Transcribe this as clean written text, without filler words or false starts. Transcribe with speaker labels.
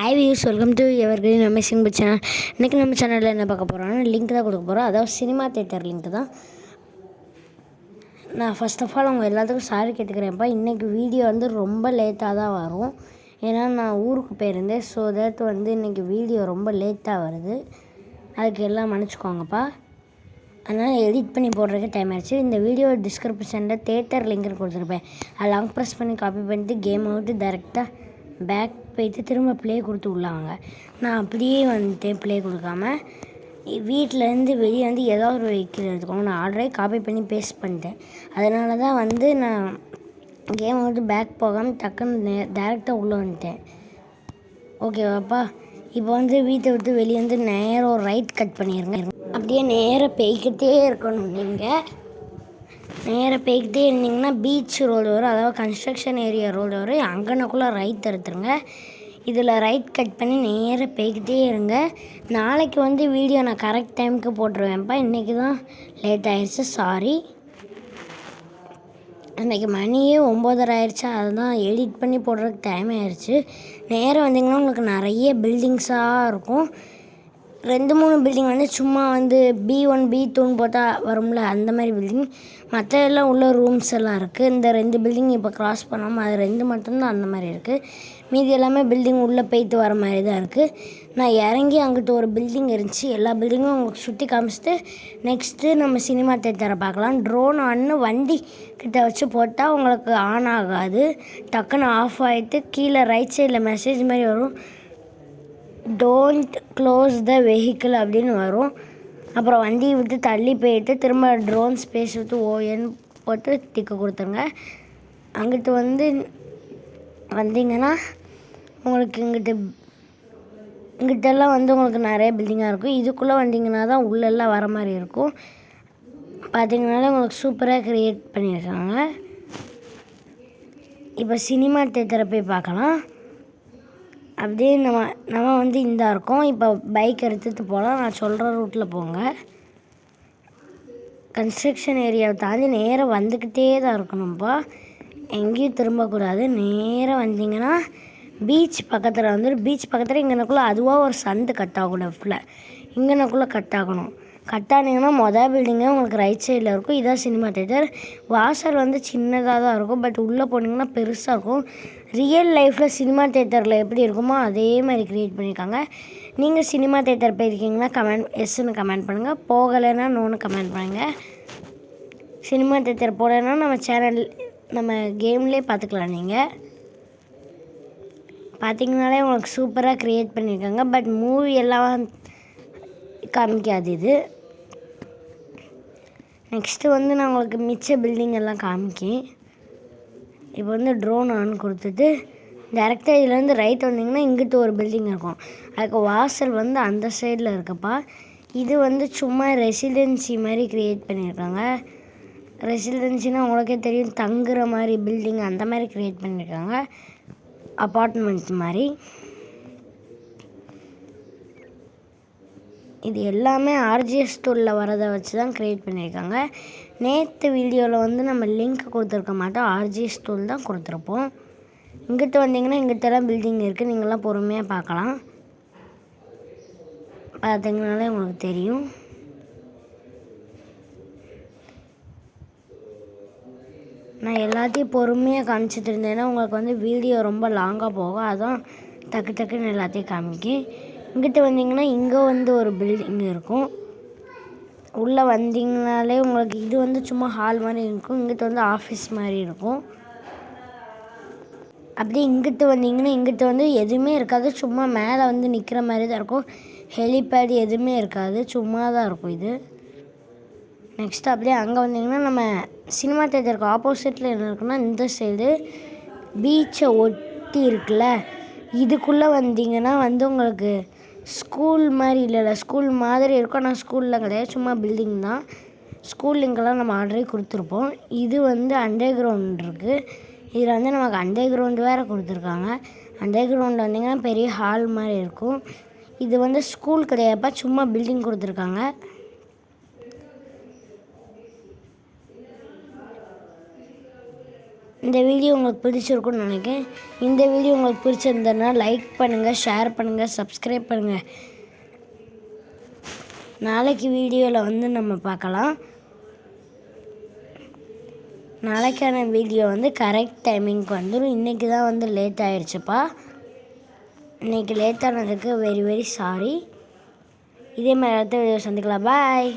Speaker 1: Hi views, welcome to evergreen amazing channel. இன்றைக்கி நம்ம சேனலில் என்ன பார்க்க போகிறோம்னா லிங்க் தான் கொடுக்க போகிறோம். அதாவது சினிமா தேட்டர் லிங்க் தான். நான் ஃபர்ஸ்ட் ஆஃப் ஆல் அவங்க எல்லாத்துக்கும் சாரி கேட்டுக்கிறேன்ப்பா. இன்றைக்கி வீடியோ வந்து ரொம்ப லேட்டாக தான் வரும். ஏன்னா நான் ஊருக்கு போயிருந்தேன். ஸோ தட் இன்றைக்கி வீடியோ ரொம்ப லேட்டாக வருது. அதுக்கு எல்லாம் மன்னிச்சிக்கோங்கப்பா. அதனால் எடிட் பண்ணி போடுறதுக்கு டைம் ஆகிடுச்சு. இந்த வீடியோ டிஸ்கிரிப்ஷனில் தேட்டர் லிங்க்னு கொடுத்துருப்பேன். அதை லாங் ப்ரெஸ் பண்ணி காப்பி பண்ணிட்டு கேம் அவுட்டு டேரெக்டாக பேக் போய்ட்டு திரும்ப ப்ளே கொடுத்து உள்ளாங்க. நான் அப்படியே வந்துட்டேன். ப்ளே கொடுக்காம வீட்டிலேருந்து வெளியே ஏதாவது ஒரு வெஹிக்கிள் எடுத்துக்கோங்க. நான் ஆல்ரெடி காப்பி பண்ணி பேஸ்ட் பண்ணிட்டேன். அதனால தான் நான் கேம் பேக் போகாமல் டக்குன்னு டேரெக்டாக உள்ளே வந்துட்டேன். ஓகேவாப்பா. இப்போ வீட்டை விட்டு வெளியே நேராக ஒரு ரைட் கட் பண்ணிடுங்க. அப்படியே நேராக போய்கிட்டே இருக்கணும். நீங்கள் நேராக போய்கிட்டே இருந்தீங்கன்னா பீச் ரோடு வரும், அதாவது கன்ஸ்ட்ரக்ஷன் ஏரியா ரோடு வரும். அங்கனக்குள்ளே ரைட் எடுத்துருங்க. இதில் ரைட் கட் பண்ணி நேராக போய்கிட்டே இருங்க. நாளைக்கு வீடியோ நான் கரெக்ட் டைமுக்கு போட்டுருவேன்ப்பா. இன்றைக்கி தான் லேட் ஆகிடுச்சு, சாரி. அன்றைக்கி மணியே 9:30 ஆயிடுச்சு. அதுதான் எடிட் பண்ணி போடுறதுக்கு டைம் ஆயிடுச்சு. நேராக வந்தீங்கன்னா உங்களுக்கு நிறைய பில்டிங்ஸாக இருக்கும். 2-3 பில்டிங் சும்மா B1 B2ன்னு போட்டால் வரும்ல, அந்த மாதிரி பில்டிங். மற்ற எல்லாம் உள்ள ரூம்ஸ் எல்லாம் இருக்குது. இந்த 2 பில்டிங் இப்போ க்ராஸ் பண்ணாமல் அது 2 மட்டும்தான் அந்த மாதிரி இருக்குது. மீதி எல்லாமே பில்டிங் உள்ளே போய்ட்டு வர மாதிரி தான் இருக்குது. நான் இறங்கி அங்கிட்டு ஒரு பில்டிங் இருந்துச்சு. எல்லா பில்டிங்கும் உங்களுக்கு சுற்றி காமிச்சிட்டு நெக்ஸ்ட்டு நம்ம சினிமா தேட்டரை பார்க்கலாம். ட்ரோன் ஆன்னு வண்டி கிட்ட வச்சு போட்டால் உங்களுக்கு ஆன் ஆகாது. டக்குன்னு ஆஃப் ஆகிட்டு கீழே ரைட் சைடில் மெசேஜ் மாதிரி வரும், டோன்ட் க்ளோஸ் த வெஹிக்கிள் அப்படின்னு வரும். அப்புறம் வண்டியை விட்டு தள்ளி போயிட்டு திரும்ப ட்ரோன் ஸ்பேஸ் விட்டு ஓஎன்னு போட்டு டிக்கு கொடுத்துருங்க. அங்கிட்டு வந்தீங்கன்னா உங்களுக்கு இங்கிட்டெல்லாம் உங்களுக்கு நிறைய பில்டிங்காக இருக்கும். இதுக்குள்ளே வந்தீங்கன்னா தான் உள்ளெல்லாம் வர மாதிரி இருக்கும். பார்த்தீங்கனாலே உங்களுக்கு சூப்பராக க்ரியேட் பண்ணியிருக்காங்க. இப்போ சினிமா தேட்டரை போய் பார்க்கலாம். அப்படியே நம்ம இந்தா இருக்கோம். இப்போ பைக் எடுத்துகிட்டு போகலாம். நான் சொல்கிற ரூட்டில் போங்க. கன்ஸ்ட்ரக்ஷன் ஏரியாவை தாண்டி நேராக வந்துக்கிட்டே தான் இருக்கணும்ப்பா. எங்கேயும் திரும்பக்கூடாது. நேராக வந்தீங்கன்னா பீச் பக்கத்தில் பீச் பக்கத்தில் இங்கனக்குள்ளே அதுவாக ஒரு சந்து கட் ஆகணும். லெஃப்டில் இங்கனக்குள்ளே கட் ஆகணும். கட் ஆனீங்கன்னா பில்டிங்கே உங்களுக்கு ரைட் சைடில் இருக்கும். இதான் சினிமா தேட்டர். வாசல் சின்னதாக தான் இருக்கும், பட் உள்ளே போனீங்கன்னா பெருசாக இருக்கும். ரியல் லைஃப்பில் சினிமா தேட்டரில் எப்படி இருக்குமோ அதே மாதிரி க்ரியேட் பண்ணியிருக்காங்க. நீங்கள் சினிமா தேட்டர் போயிருக்கீங்கன்னா எஸ்ன்னு கமெண்ட் பண்ணுங்கள். போகலைன்னா நோன்னு கமெண்ட் பண்ணுங்கள். சினிமா தேட்டர் போகலைன்னா நம்ம கேம்லேயே பார்த்துக்கலாம். நீங்கள் பார்த்தீங்கனாலே உங்களுக்கு சூப்பராக க்ரியேட் பண்ணியிருக்காங்க. பட் மூவி எல்லாம் காமிக்காது இது. நெக்ஸ்ட்டு நான் உங்களுக்கு மிச்ச பில்டிங் எல்லாம் காமிக்கேன். இப்போ ட்ரோன் ஆன் கொடுத்துட்டு டேரெக்டாக இதுலேருந்து ரைட் வந்தீங்கன்னா இங்கிட்டு ஒரு பில்டிங் இருக்கும். அதுக்கு வாசல் அந்த சைடில் இருக்குப்பா. இது சும்மா ரெசிடென்சி மாதிரி க்ரியேட் பண்ணியிருக்காங்க. ரெசிடென்சினால் உங்களுக்கே தெரியும், தங்குற மாதிரி பில்டிங் அந்த மாதிரி க்ரியேட் பண்ணியிருக்காங்க. அப்பார்ட்மெண்ட் மாதிரி. இது எல்லாமே ஆர்ஜிஎஸ் டூலில் வரதை வச்சு தான் க்ரியேட் பண்ணியிருக்காங்க. நேற்று வீடியோவில் நம்ம லிங்க் கொடுத்துருக்க மாட்டோம், ஆர்ஜிஎஸ் டூல் தான் கொடுத்துருப்போம். இங்கிட்ட வந்தீங்கன்னா இங்கிட்டலாம் பில்டிங் இருக்குது. நீங்களாம் பொறுமையாக பார்க்கலாம். பார்த்தீங்கனாலே உங்களுக்கு தெரியும். நான் எல்லாத்தையும் பொறுமையாக காமிச்சிட்டு இருந்தேன்னா உங்களுக்கு வீடியோ ரொம்ப லாங்காக போகும். அதான் டக்குன்னு எல்லாத்தையும் காமிக்கேன். இங்கிட்ட வந்தீங்கன்னா இங்கே ஒரு பில்டிங் இருக்கும். உள்ளே வந்தீங்கனாலே உங்களுக்கு இது சும்மா ஹால் மாதிரி இருக்கும். இங்கிட்ட ஆஃபீஸ் மாதிரி இருக்கும். அப்படியே இங்கிட்டு வந்தீங்கன்னா இங்கிட்ட எதுவுமே இருக்காது. சும்மா மேலே நிற்கிற மாதிரி தான் இருக்கும். ஹெலிபேட் எதுவுமே இருக்காது, சும்மா தான் இருக்கும் இது. நெக்ஸ்ட் அப்படியே அங்கே வந்தீங்கன்னா நம்ம சினிமா தேட்டருக்கு ஆப்போசிட்டில் என்ன இருக்குன்னா இந்த சைடு பீச்சை ஒட்டி இருக்குல்ல, இதுக்குள்ளே வந்தீங்கன்னா உங்களுக்கு ஸ்கூல் மாதிரி இல்லை, ஸ்கூல் மாதிரி இருக்கும். ஆனால் ஸ்கூலில் கிடையாது, சும்மா பில்டிங் தான். ஸ்கூல் லிங்கெல்லாம் நம்ம ஆல்ரெடி கொடுத்துருப்போம். இது அண்டர் கிரவுண்ட் இருக்குது. இதில் நமக்கு அண்டர் கிரவுண்டு வேறு கொடுத்துருக்காங்க. அண்டர் கிரவுண்டில் வந்தீங்கன்னா பெரிய ஹால் மாதிரி இருக்கும். இது ஸ்கூல் கிடையாதுப்பா, சும்மா பில்டிங் கொடுத்துருக்காங்க. இந்த வீடியோ உங்களுக்கு பிடிச்சிருக்குன்னு நினைக்கிறேன். இந்த வீடியோ உங்களுக்கு பிடிச்சிருந்ததுன்னா லைக் பண்ணுங்கள், ஷேர் பண்ணுங்கள், சப்ஸ்கிரைப் பண்ணுங்கள். நாளைக்கு வீடியோவில் வந்து நம்ம பார்க்கலாம். நாளைக்கான வீடியோ வந்து கரெக்ட் டைமிங்க்கு வந்துடும். இன்றைக்கி தான் வந்து லேட் ஆகிடுச்சுப்பா. இன்றைக்கி லேட்டானதுக்கு வெரி வெரி சாரி. இதே மாதிரி அடுத்த வீடியோ சந்திக்கலாம். பாய்.